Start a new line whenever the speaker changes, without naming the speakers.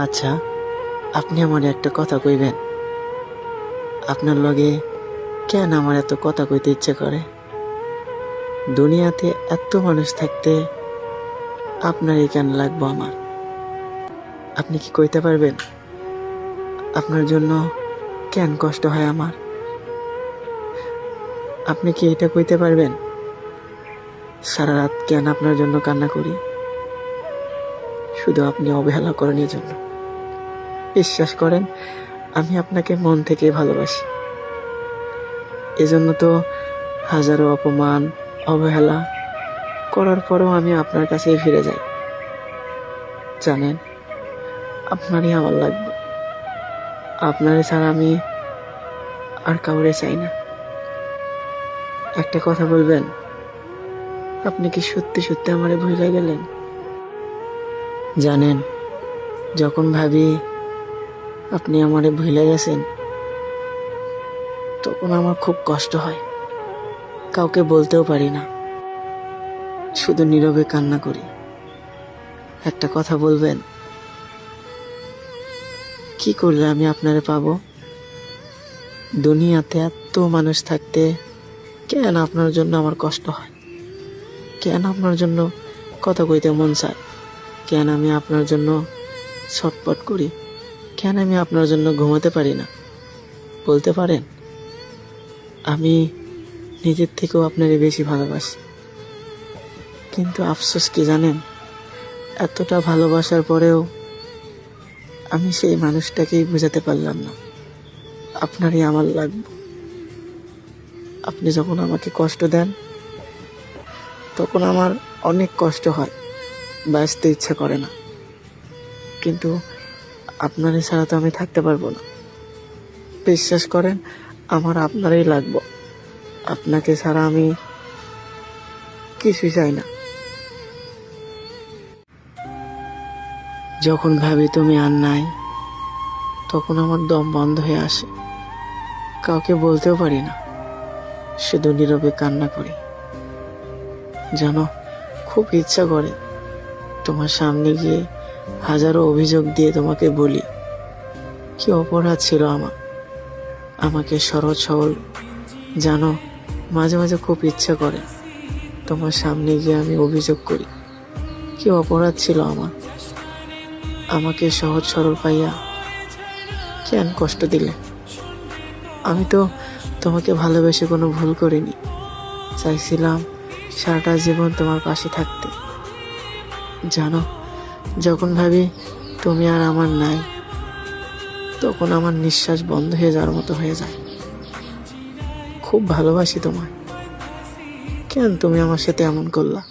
আচ্ছা, আপনি আমার একটা কথা কইবেন? আপনার লগে কেন আমার এত কথা কইতে ইচ্ছে করে? দুনিয়াতে এত মানুষ থাকতে আপনারই কেন লাগবো আমার? আপনি কি কইতে পারবেন আপনার জন্য কেন কষ্ট হয় আমার? আপনি কি এটা কইতে পারবেন সারা রাত কেন আপনার জন্য কান্না করি? শুধু আপনি অবহেলা করেন এই জন্য। বিশ্বাস করেন, আমি আপনাকে মন থেকে ভালোবাসি। এজন্য তো হাজারো অপমান, অবহেলা করার পরেও আমি আপনার কাছেই ফিরে যাই। জানেন, আপনারই আমার লাগবে। আপনারে ছাড়া আমি আর কাউরে চাই না। একটা কথা বলবেন, আপনি কি সত্যি সত্যি আমারে ভুলে গেলেন? জানেন, যখন ভাবি আপনি আমারে ভুলে গেছেন, তখন আমার খুব কষ্ট হয়। কাউকে বলতেও পারি না, শুধু নীরবে কান্না করি। একটা কথা বলবেন, কি করলে আমি আপনারে পাবো? দুনিয়াতে এত মানুষ থাকতে কেন আপনার জন্য আমার কষ্ট হয়? কেন আপনার জন্য কথা কইতে মন চায়? কেন আমি আপনার জন্য ছটপট করি? কেন আমি আপনার জন্য ঘুমাতে পারি না? বলতে পারেন? আমি নিজের থেকেও আপনারে বেশি ভালোবাসি, কিন্তু আফসোস কি জানেন, এতটা ভালোবাসার পরেও আমি সেই মানুষটাকেই বোঝাতে পারলাম না আপনারই আমার লাগবে। আপনি যখন আমাকে কষ্ট দেন, তখন আমার অনেক কষ্ট হয়, বাঁচতে ইচ্ছা করে না। কিন্তু আপনারই ছাড়া তো আমি থাকতে পারবো না। বিশ্বাস করেন, আমার আপনারই লাগবে। আপনাকে ছাড়া আমি কিছুই চাই না। যখন ভাবি তুমি আর নাই, তখন আমার দম বন্ধ হয়ে আসে। কাউকে বলতেও পারি না, শুধু নীরবে কান্না করি। জানো, খুব ইচ্ছা করে তোমার সামনে গিয়ে হাজারো অভিযোগ দিয়ে তোমাকে বলি কি অপরাধ ছিল আমার, আমাকে সহজ সরল। জানো, মাঝে মাঝে খুব ইচ্ছা করে তোমার সামনে গিয়ে আমি অভিযোগ করি কি অপরাধ ছিল আমার, আমাকে সহজ সরল পাইয়া কেন কষ্ট দিলে? আমি তো তোমাকে ভালোবেসে কোনো ভুল করিনি। চাইছিলাম সারাটা জীবন তোমার পাশে থাকতে। জানো, যখন ভাবি তুমি আর আমার নাই, তখন আমার নিঃশ্বাস বন্ধ হয়ে যাওয়ার মতো হয়ে যায়। খুব ভালোবাসি তোমায়, কেন তুমি আমার সাথে এমন করলা?